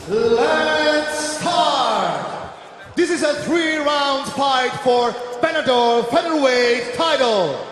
Let's start! This is a 3-round fight for Venator featherweight title.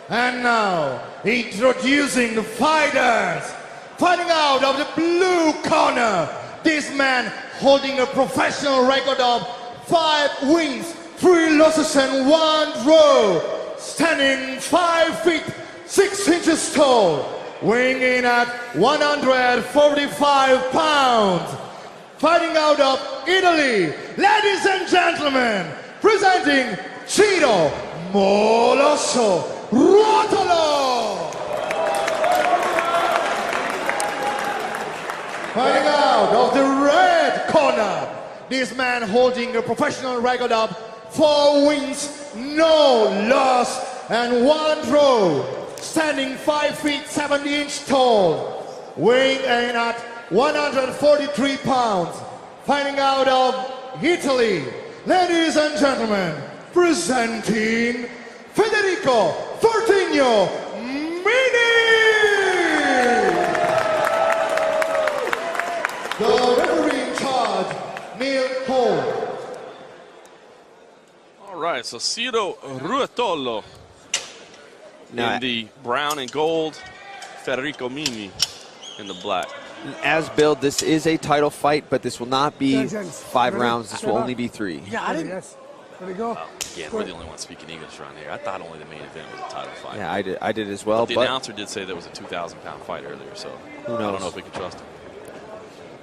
And now, introducing the fighters. Fighting out of the blue corner, this man holding a professional record of 5 wins, 3 losses and 1 draw. Standing 5 feet 6 inches tall, weighing in at 145 pounds. Fighting out of Italy, ladies and gentlemen, presenting Ciro Ruotolo. Fighting out of the red corner, this man holding a professional record of 4 wins, no loss, and 1 draw. Standing 5 feet 70 inches tall, weighing in at 143 pounds. Fighting out of Italy, ladies and gentlemen, presenting Federico Mini. The referee in charge, Meek. All right, so Ciro Ruotolo in the brown and gold, Federico Mini in the black. As billed, this is a title fight, but this will not be 5 rounds. This will only be 3. Yeah, I didn't. Again, we're the only ones speaking English around here. I thought only the main event was a title fight. Yeah, I did as well. But the announcer did say there was a 2,000-pound fight earlier, so who knows? I don't know if we can trust him.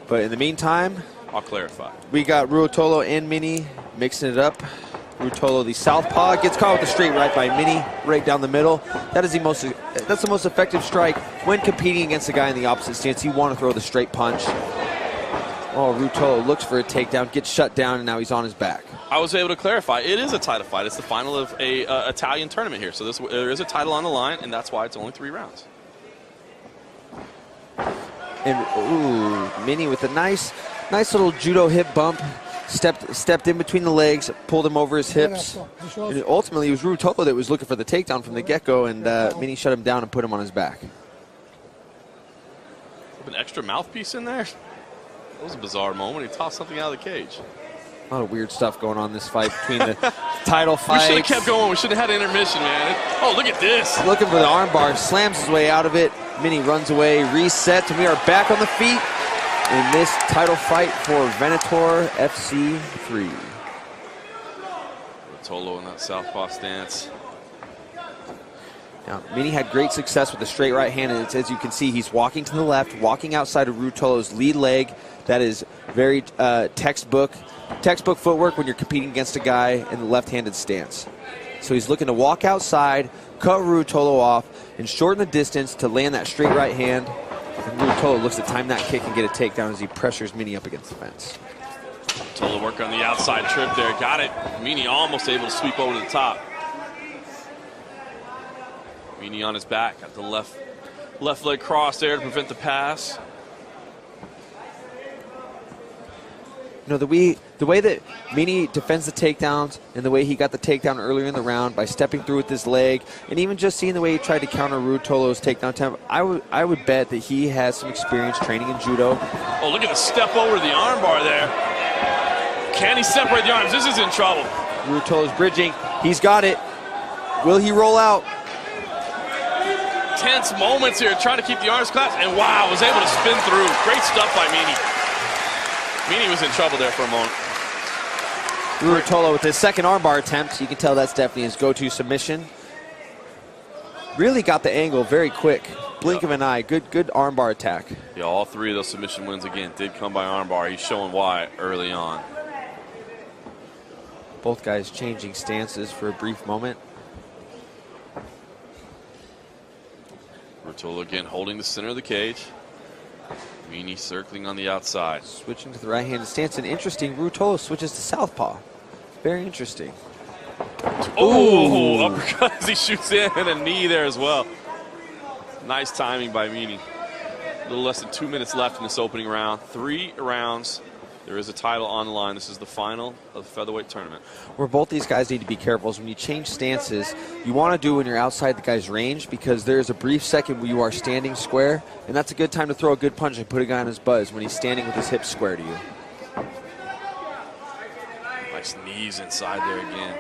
But in the meantime, I'll clarify. We got Ruotolo and Mini mixing it up. Ruotolo, the southpaw, gets caught with the straight right by Mini, right down the middle. That's the most effective strike when competing against a guy in the opposite stance. You want to throw the straight punch. Oh, Ruotolo looks for a takedown, gets shut down, and now he's on his back. I was able to clarify. It is a title fight. It's the final of a Italian tournament here. So there is a title on the line, and that's why it's only 3 rounds. And ooh, Mini with a nice little judo hip bump. Stepped in between the legs, pulled him over his hips. And ultimately, it was Ruotolo that was looking for the takedown from the get-go, and Mini shut him down and put him on his back. An extra mouthpiece in there? That was a bizarre moment. He tossed something out of the cage. A lot of weird stuff going on in this fight between the title fights. We should have kept going. We should have had an intermission, man. Oh, look at this. Looking for the armbar, slams his way out of it. Mini runs away, resets, and we are back on the feet in this title fight for Venator FC 3. Ruotolo in that southpaw stance. Now, Mini had great success with the straight right hand, and as you can see, he's walking to the left, walking outside of Ruotolo's lead leg. That is very textbook footwork when you're competing against a guy in the left-handed stance. So he's looking to walk outside, cut Ruotolo off, and shorten the distance to land that straight right hand. And Ruotolo looks to time that kick and get a takedown as he pressures Mini up against the fence. Ruotolo work on the outside trip there. Got it. Mini almost able to sweep over to the top. Mini on his back. Got the left leg cross there to prevent the pass. You know, the way that Mini defends the takedowns and the way he got the takedown earlier in the round by stepping through with his leg, and even just seeing the way he tried to counter Ruotolo's takedown attempt, I would bet that he has some experience training in judo. Oh, look at the step over the armbar there. Can he separate the arms? This is in trouble. Ruotolo's bridging. He's got it. Will he roll out? Tense moments here, trying to keep the arms clasped, and wow, was able to spin through. Great stuff by Mini. Mini was in trouble there for a moment. Ruotolo with his second armbar attempt. You can tell that's definitely his go-to submission. Really got the angle very quick. Blink of an eye. Good armbar attack. Yeah, all 3 of those submission wins again did come by armbar. He's showing why early on. Both guys changing stances for a brief moment. Ruotolo again holding the center of the cage. Mini circling on the outside. Switching to the right-handed stance, and interesting, Ruotolo switches to southpaw. Very interesting. Oh, uppercut as he shoots in, and a knee there as well. Nice timing by Mini. A little less than 2 minutes left in this opening round. 3 rounds. There is a title on the line. This is the final of the featherweight tournament. Where both these guys need to be careful is when you change stances, you want to do when you're outside the guy's range, because there's a brief second where you are standing square, and that's a good time to throw a good punch and put a guy on his buzz when he's standing with his hips square to you. Nice knees inside there again.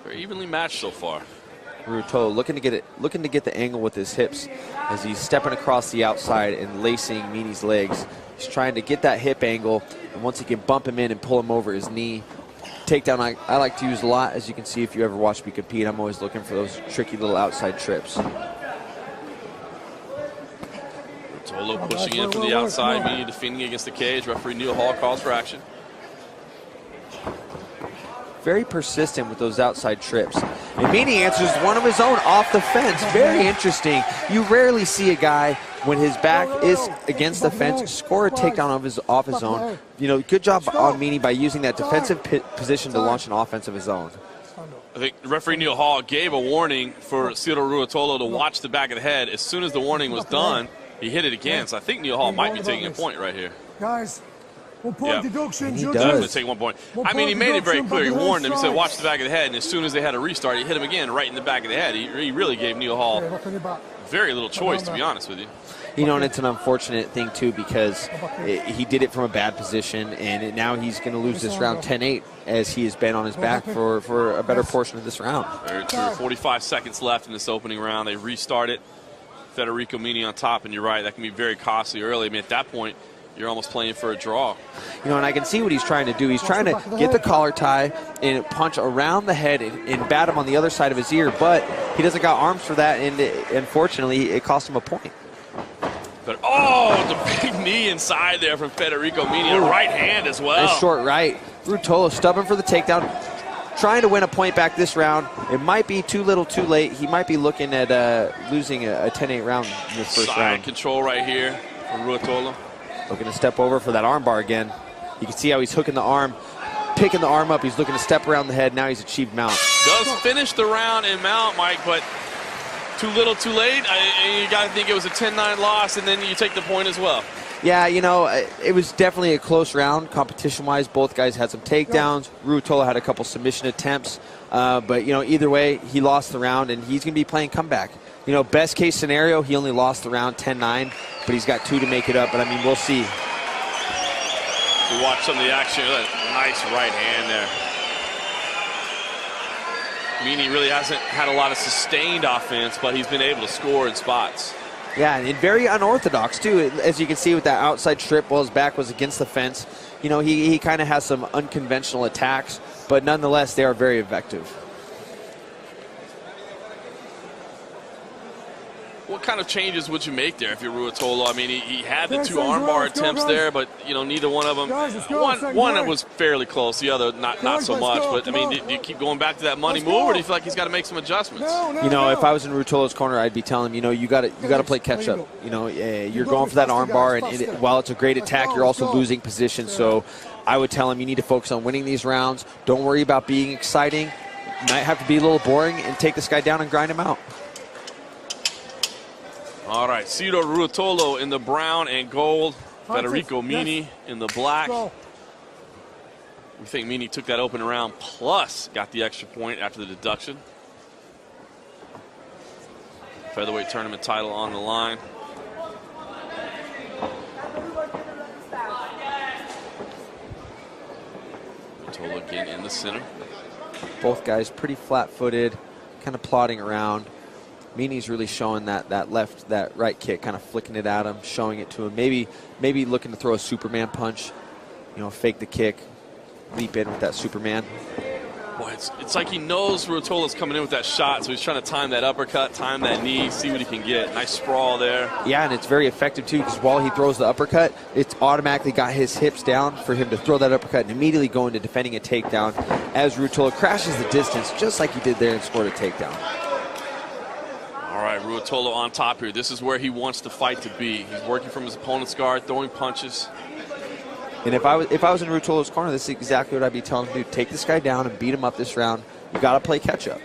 Very evenly matched so far. Ruotolo looking to get the angle with his hips as he's stepping across the outside and lacing Meany's legs. He's trying to get that hip angle, and once he can bump him in and pull him over his knee. Takedown I like to use a lot, as you can see if you ever watch me compete. I'm always looking for those tricky little outside trips. Ruotolo pushing in from the outside, Meany defending against the cage. Referee Neil Hall calls for action. Very persistent with those outside trips. And Meany answers one of his own off the fence. Very interesting. You rarely see a guy, when his back is against the fence, score a takedown off his own. You know, good job on Meany by using that defensive position to launch an offense of his own. I think referee Neil Hall gave a warning for Ciro Ruotolo to watch the back of the head. As soon as the warning was done, he hit it again. So I think Neil Hall might be taking a point right here. Guys, 1 point deduction. He Definitely does. take 1 point. I mean, he made it very clear. He warned him. He said, watch the back of the head. And as soon as they had a restart, he hit him again right in the back of the head. He really gave Neil Hall very little choice, to be honest with you. You know, and it's an unfortunate thing, too, because he did it from a bad position, and now he's going to lose this round 10-8, as he has been on his back for a better portion of this round. Very true. 45 seconds left in this opening round. They restart it. Federico Meany on top, and you're right, that can be very costly early. I mean, at that point, you're almost playing for a draw. You know, and I can see what he's trying to do. He's trying to get the collar tie and punch around the head and bat him on the other side of his ear, but he doesn't got arms for that, and unfortunately, it cost him a point. But, oh, the big knee inside there from Federico Meany. A right hand as well. Nice short right. Ruotolo stubborn for the takedown, trying to win a point back this round. It might be too little too late. He might be looking at losing a 10-8 round in this first round. Side control right here from Ruotolo. Looking to step over for that arm bar again. You can see how he's hooking the arm, picking the arm up. He's looking to step around the head. Now he's achieved mount. Does finish the round in mount, Mike, but too little too late. You got to think it was a 10-9 loss, and then you take the point as well. Yeah, you know, it was definitely a close round competition-wise. Both guys had some takedowns. Ruotolo had a couple submission attempts. But, you know, either way, he lost the round, and he's going to be playing comeback. You know, best case scenario, he only lost the round 10-9, but he's got 2 to make it up. But, I mean, we'll see. We watch some of the action. Nice right hand there. Meany really hasn't had a lot of sustained offense, but he's been able to score in spots. Yeah, and very unorthodox, too. As you can see with that outside strip while his back was against the fence. You know, he kind of has some unconventional attacks, but nonetheless, they are very effective. What kind of changes would you make there if you're Ruotolo? I mean, he had the 2 armbar attempts there, but, you know, neither one of them. One was fairly close, the other not so much. But, I mean, do you keep going back to that money move, or do you feel like he's got to make some adjustments? You know, if I was in Ruotolo's corner, I'd be telling him, you know, you got to play catch up. You know, you're going for that armbar, and while it's a great attack, you're also losing position. So I would tell him you need to focus on winning these rounds. Don't worry about being exciting. You might have to be a little boring and take this guy down and grind him out. All right, Ciro Ruotolo in the brown and gold. Federico Meany in the black. We think Meany took that open round, plus got the extra point after the deduction. Featherweight tournament title on the line. Ruotolo again in the center. Both guys pretty flat-footed, kind of plodding around. Meany's really showing that right kick, kind of flicking it at him, showing it to him. Maybe looking to throw a Superman punch, you know, fake the kick, leap in with that Superman. Boy, it's like he knows Ruotolo's coming in with that shot, so he's trying to time that uppercut, time that knee, see what he can get. Nice sprawl there. Yeah, and it's very effective, too, because while he throws the uppercut, it's automatically got his hips down for him to throw that uppercut and immediately go into defending a takedown as Ruotolo crashes the distance, just like he did there and scored a takedown. All right, Ruotolo on top here. This is where he wants the fight to be. He's working from his opponent's guard, throwing punches. And if I was in Ruotolo's corner, this is exactly what I'd be telling him to do. Take this guy down and beat him up this round. You got to play catch up.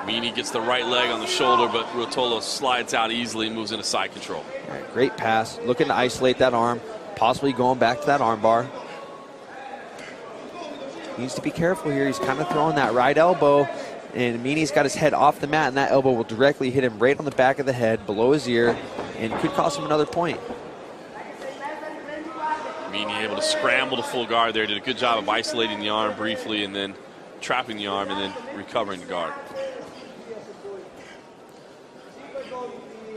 Meany gets the right leg on the shoulder, but Ruotolo slides out easily and moves into side control. All right, great pass, looking to isolate that arm, possibly going back to that arm bar. Needs to be careful here. He's kind of throwing that right elbow, and Meany's got his head off the mat, and that elbow will directly hit him right on the back of the head, below his ear, and could cost him another point. Meany able to scramble to full guard there. Did a good job of isolating the arm briefly and then trapping the arm and then recovering the guard.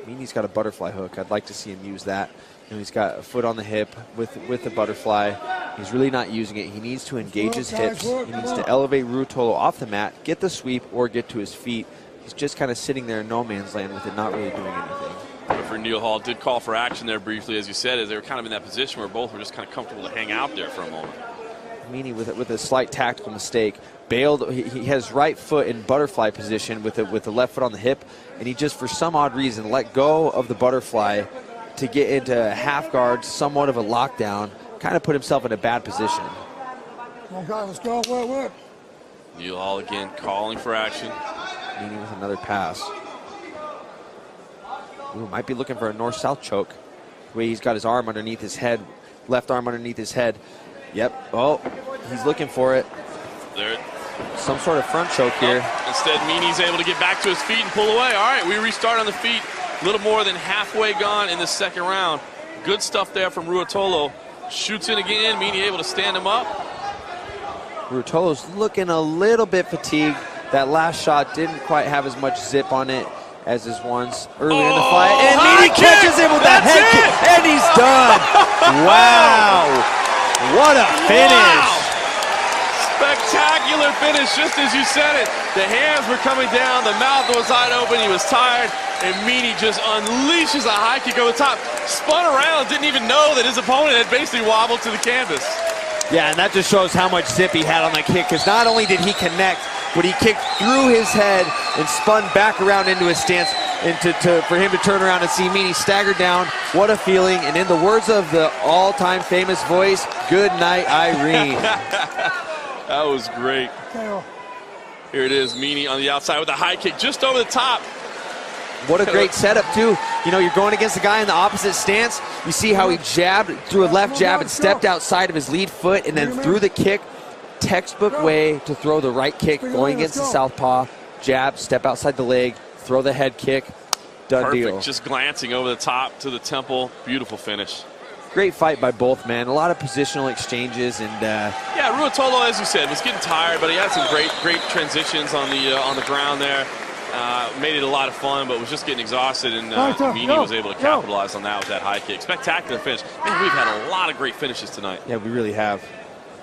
Meany's got a butterfly hook. I'd like to see him use that. You know, he's got a foot on the hip with the butterfly. He's really not using it. He needs to engage his hips. He needs to elevate Ruotolo off the mat, get the sweep, or get to his feet. He's just kind of sitting there in no man's land with it, not really doing anything. For Neil Hall did call for action there briefly, as you said, as they were kind of in that position where both were just kind of comfortable to hang out there for a moment. Meany with a slight tactical mistake bailed. He has his right foot in butterfly position with the left foot on the hip, and he just for some odd reason let go of the butterfly to get into half guard, somewhat of a lockdown, kind of put himself in a bad position. Come on, guys, let's go. Work. Neil Hall again calling for action. Meany with another pass. Ooh, might be looking for a north-south choke. The way he's got his arm underneath his head, left arm underneath his head. Yep. Oh, he's looking for it. There. Some sort of front choke here. Instead, Meany's able to get back to his feet and pull away. All right, we restart on the feet. A little more than halfway gone in the second round. Good stuff there from Ruotolo. Shoots in again. Meany able to stand him up. Ruotolo's looking a little bit fatigued. That last shot didn't quite have as much zip on it as his ones earlier in the fight. And Meany catches him with that head kick, and he's done. Wow. What a finish. Wow. Spectacular finish, just as you said it. The hands were coming down, the mouth was wide open, he was tired, and Meany just unleashes a high kick over the top. Spun around, didn't even know that his opponent had basically wobbled to the canvas. Yeah, and that just shows how much zip he had on that kick, because not only did he connect, but he kicked through his head and spun back around into his stance, and for him to turn around and see Meany stagger down. What a feeling. And in the words of the all-time famous voice, good night, Irene. That was great. Here it is, Meany on the outside with a high kick just over the top. What a great setup, too. You know, you're going against a guy in the opposite stance. You see how he jabbed, threw a left jab and stepped outside of his lead foot and then threw the kick. Textbook way to throw the right kick, going against the southpaw. Jab, step outside the leg, throw the head kick. Done Perfect. deal. Just glancing over the top to the temple. Beautiful finish. Great fight by both men. A lot of positional exchanges, and yeah, Ruotolo, as you said, was getting tired, but he had some great transitions on the ground there. Made it a lot of fun, but was just getting exhausted, and Meany was able to capitalize on that with that high kick. Spectacular finish. Man, we've had a lot of great finishes tonight. Yeah, we really have.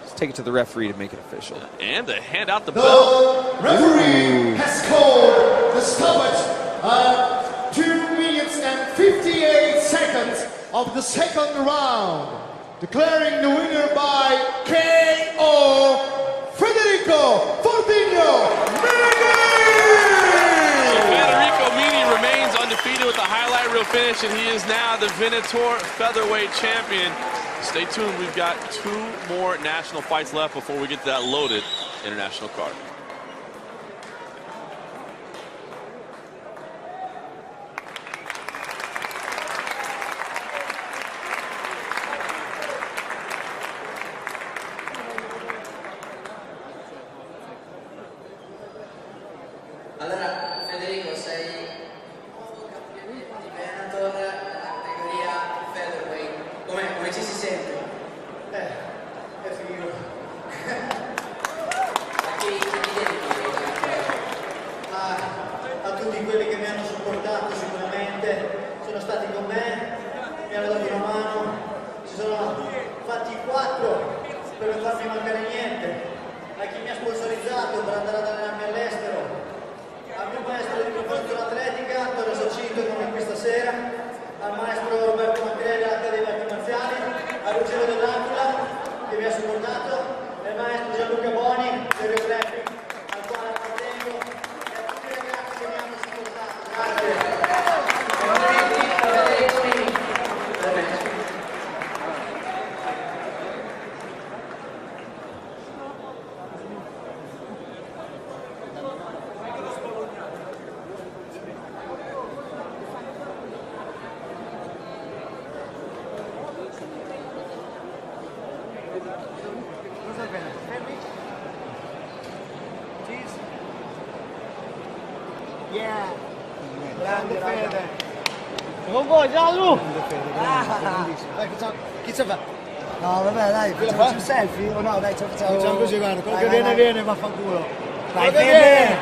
Let's take it to the referee to make it official. And to hand out the bell. The referee has called the stoppage at 2 minutes and 58 seconds of the second round, declaring the winner by KO, Federico Federico Meany remains undefeated with the highlight reel finish, and he is now the Venator featherweight champion. Stay tuned, we've got 2 more national fights left before we get to that loaded international card. Allora, Federico, sei di Venator, categoria featherweight. Come ci si sente? È figo. A chi ti dedichi? A tutti quelli che mi hanno supportato sicuramente, sono stati con me, mi hanno dato una mano, si sono fatti 4 per non farmi mancare niente. A chi mi ha sponsorizzato per andare ad allenarmi all'estero, al mio maestro di preparazione atletica, Antonio Sacito, come qui stasera, al maestro Roberto Macrelli all'Accademia di Arti Marziali, a Ruggero dell'Aquila, che mi ha supportato, e al maestro Gianluca Boni, del Rio Grappling, al quale appartengo, e a tutti i ragazzi che mi hanno supportato. Grazie. Cosa bene? Fermi. Cheese. Yeah. Grande Fede. Non vuoi, Giallo? Dai, facciamo. Chi ce fa? No, vabbè, dai, facciamo un selfie o no? Dai, ce lo facciamo. Facciamo così, guarda, quello che viene, vaffanculo. Vai, Fede!